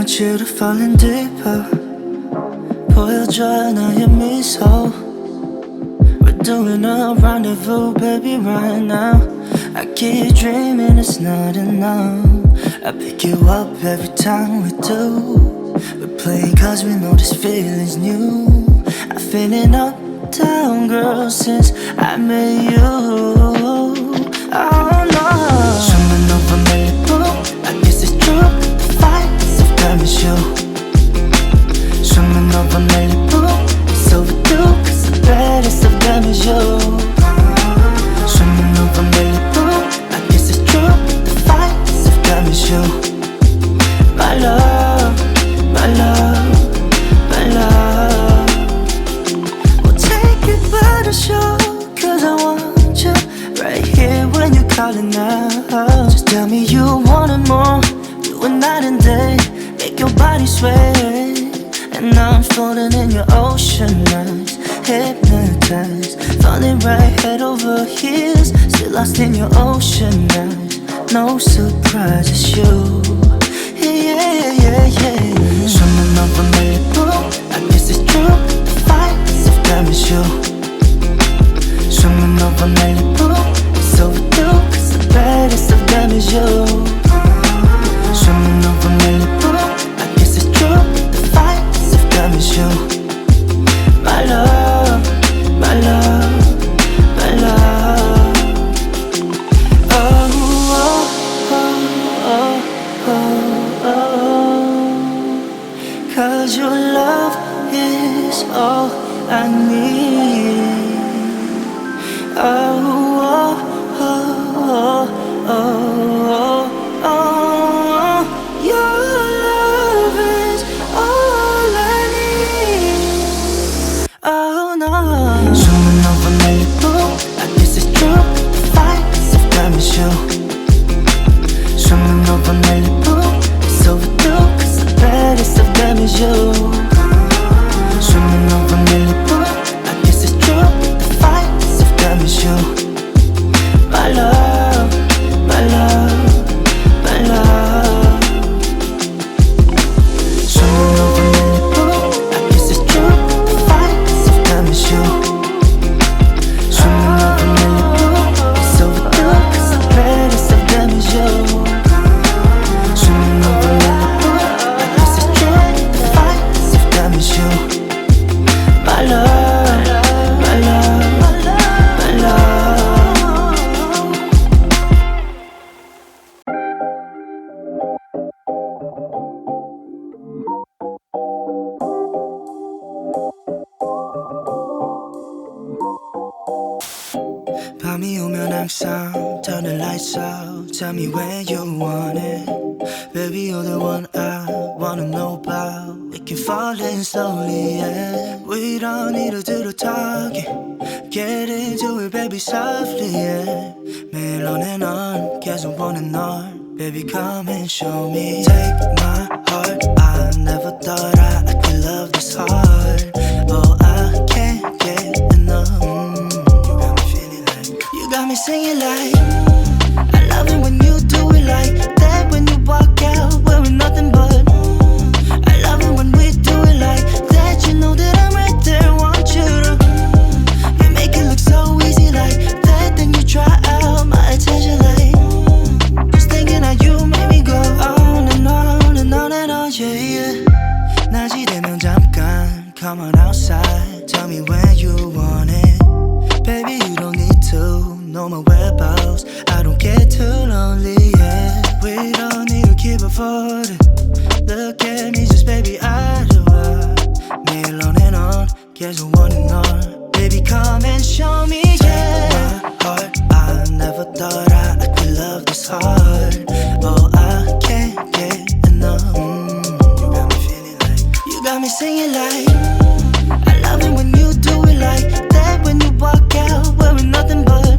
want you to fall in deeper. 보여줘 나의 미소. We're doing a rendezvous, baby, right now. I keep dreaming it's not enough. I pick you up every time we do. We play cause we know this feeling's new. I've feeling up, down, girl, since I met you. Oh no. Swimming over Malibu, I guess it's true. The fights of time is you. Swimming over Malibu, it's overdue. Cause the baddest of them is you. Swimming over Malibu, I guess it's true. The fights of time is you. My love, my love, my love. We'll take it by the show. Cause I want you right here when you're calling out. Just tell me you want it more. Do it night and day. Make your body sway. And now I'm floating in your ocean eyes. Hypnotized, falling right head over heels. Still lost in your ocean eyes. No surprise, it's you. Yeah, yeah, yeah. Swimming over Malibu, I guess it's true. The fights of time is you. Swimming over Malibu, it's overdue. Cause the baddest of them is you. Swimming over Malibu, I guess it's true. The fights of time is you. My love, my love, my love. Oh, oh, oh, oh, oh, oh. Cause your love is all I need. Oh, oh, oh, oh, oh, oh. Your love is all I need. Oh no. Swimming over Malibu, I guess it's true. The fights of time is you. Swimming over Malibu, it's overdue. Cause the baddest of them is you. Swimming over Malibu, I guess it's true. The fights of time is you. My love, my love, my love. Swimming over Malibu, I guess it's true. The fights of time is you. Swimming over Malibu, it's overdue. Cause the baddest of them is you. Swimming over Malibu, I guess it's true. The fights of time is you. My love, my love, my love. 밤이 오면 항상 turn the lights out. Tell me when you want it. Baby, you're the one I wanna know about. We can fall in slowly, yeah. We don't need to do the talking. Get into it, baby, softly, yeah. 매일 너네 넌 계속 보는 널. Baby, come and show me. Take my heart. I never thought I could love this hard. Oh, I can't get enough. You got me singing like I love it when you do it like that. When you walk out wearing nothing but I love it when we do it like that. You know that I'm right there, want you to you make it look so easy like that. Then you try out my attention like just thinking how you make me go on and on and on and on, yeah, yeah. 낮이 되면 잠깐 come on outside. Tell me when you want it. Baby, you don't need to know my whereabouts. I don't get too lonely, yeah. We don't need to keep avoiding. Look at me, just baby, I do it. 매일 on and on, 계속 원하는 널. Baby, come and show me, yeah. My heart, I never thought I could love this hard. Oh, I can't get enough. You got me feeling like you got me singing like I love it when you do it like that. When you walk out wearing nothing but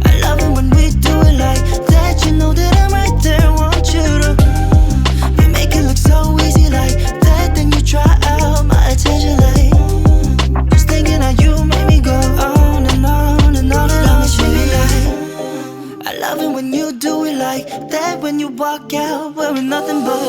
I love it when we do it like that. You know that I'm right there, want you to you make it look so easy like that. Then you try out my attention like just thinking how you make me go on and on and on and on. Like I love it when you do it like that. When you walk out wearing nothing but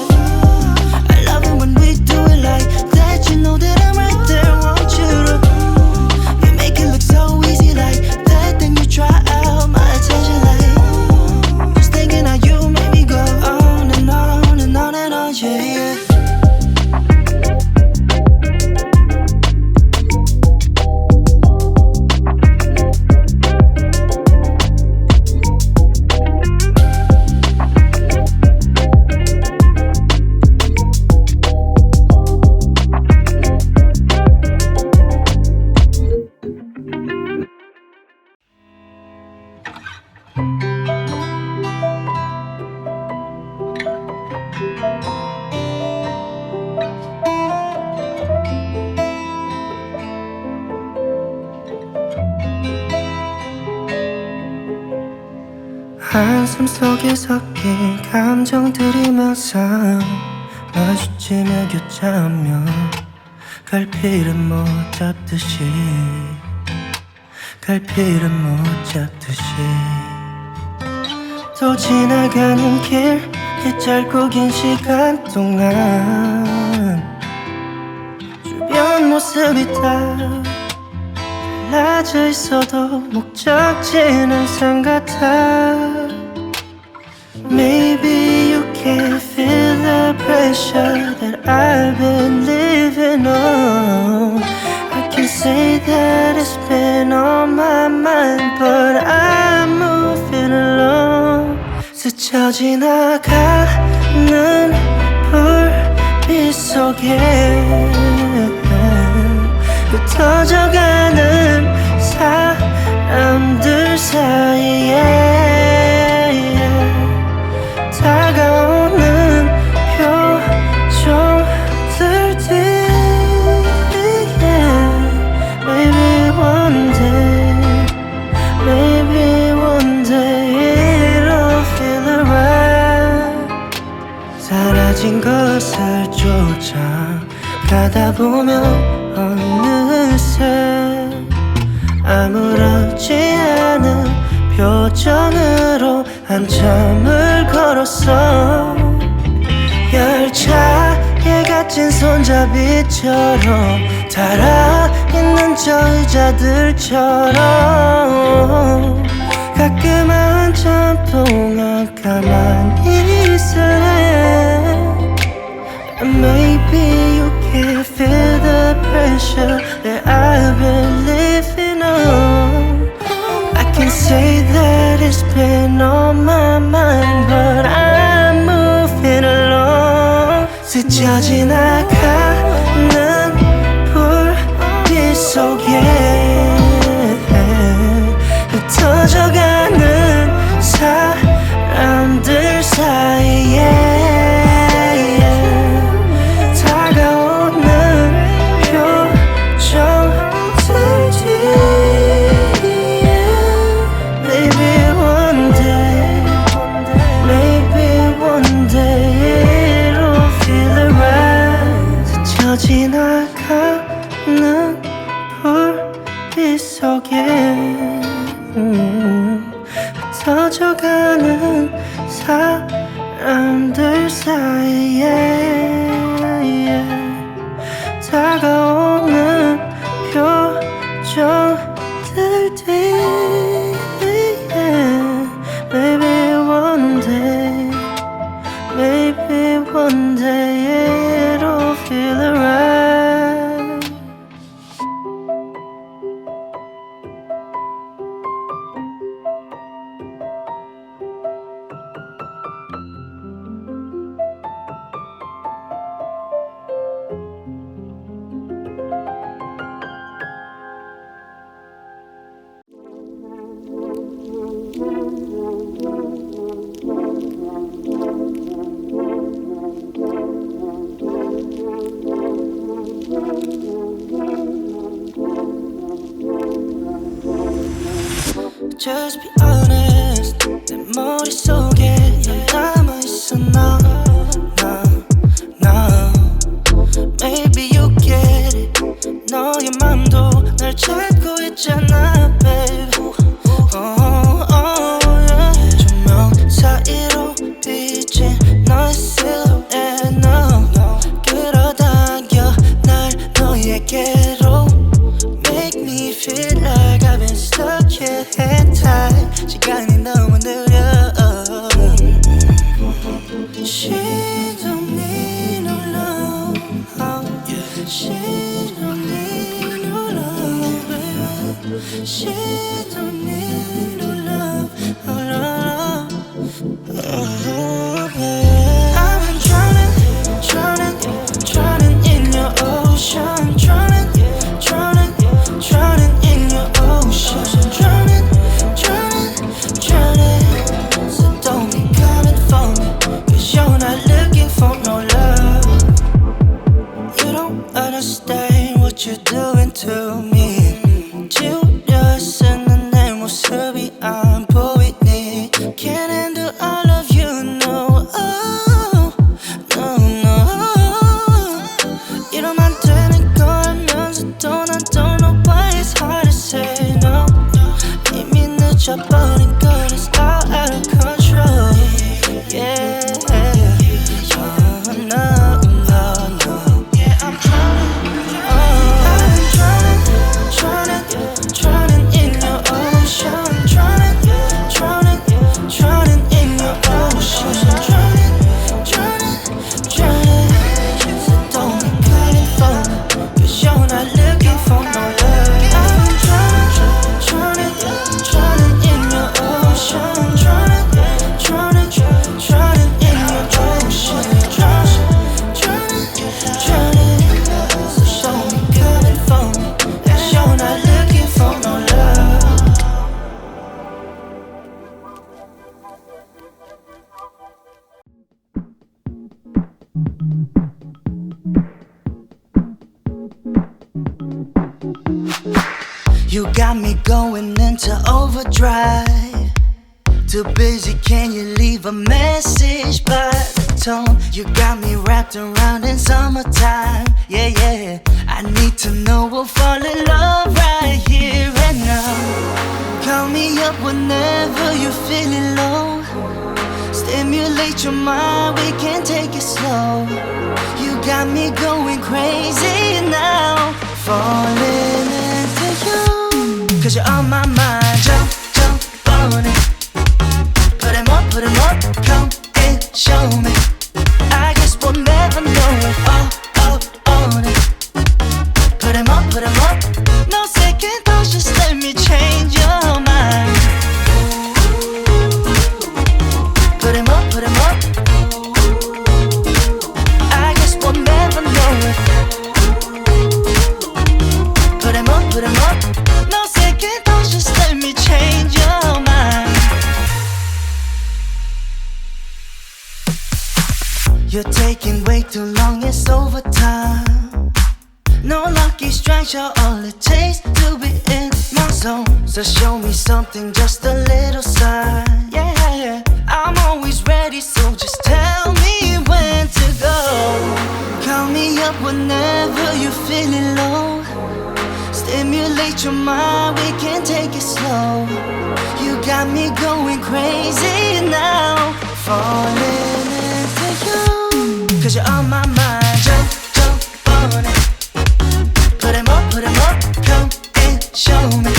한숨 속에 섞인 감정들이 묘사 마주치며 교차하며 갈피를 못 잡듯이 갈피를 못 잡듯이 또 지나가는 길 그 짧고 긴 시간 동안 주변 모습이 다 달라져 있어도 목적지는 항상 같아 Maybe you can feel the pressure that I've been living on I can say that it's been on my mind But I'm moving along 스쳐 지나가는 불빛 속에 흩어져가는 사람들 사이에 다가오는 표정들 뒤에 Maybe one day it'll feel alright 사라진 것을 쫓아가다 보면 어느새 아무렇지 않은 표정으로 한참을 걸었어 열차에 갇힌 손잡이처럼 달아있는 저 의자들처럼 가끔 한참 동안 가만히 있을래 Maybe you can feel the pressure that I've been living on I can say that it's been on my mind But I'm moving along 스쳐 지나가는 불빛 속에 흩어져가는 사람들 사이에 지나가는 불빛 속에 흩어져가는 사람들 사이에 다가오는 표정들 뒤에 Maybe one day it'll feel alright Just be honest 내 머릿속에 넌 남아있어 너 Maybe you get it 너의 맘도 날 찾고 있잖아 babe 조명 사이로 비친 너의 silhouette 너 끌어당겨 날 너에게로 Make me feel like I've been stuck here hand tight 시간이 너무 느려 She don't need no love She don't need no love baby She don't need no love I've been drowning in your ocean Drowning in your ocean Drowning So don't be coming for me Cause you're not looking for no love You don't understand what you're doing to me 지우려 쓰는 내 모습이 안 보이니 Can't don't know why it's hard to say no. 이미 늦어버린 걸 it's all out of control. Yeah. Oh, no, no, no. Yeah, I'm drowning. Oh, I've been drowning in your ocean. Drowning in your ocean. Drowning. So don't be calling for me, 'cause you're not looking for no love. I've been drowning in your ocean. Drowning in your ocean. Drowning. So don't be calling for me, 'cause you're not looking for no love. You got me going into overdrive. Too busy, can you leave a message by the tone? You got me wrapped around in summertime. Yeah, yeah, I need to know we'll fall in love right here and now. Call me up whenever you're feeling low. Stimulate your mind, we can take it slow. You got me going crazy now. Falling into you, 'cause you're on my mind. Jump on it. Put 'em up, come and show me. I guess we'll never know it. All on it. Put 'em up. No second thoughts, just let me change your mind. Put 'em up. I guess we'll never know it. Put 'em up. No second thoughts, just let me change your mind. You're taking way too long, it's overtime. No lucky strikes, you're all it takes to be in my zone. So show me something, just a little sign. Yeah, I'm always ready, so just tell me when to go. Call me up whenever you're feeling low. Stimulate your mind, we can take it slow. You got me going crazy now. Falling into you, 'cause you're on my mind. Jump on it. Put 'em up, come and show me.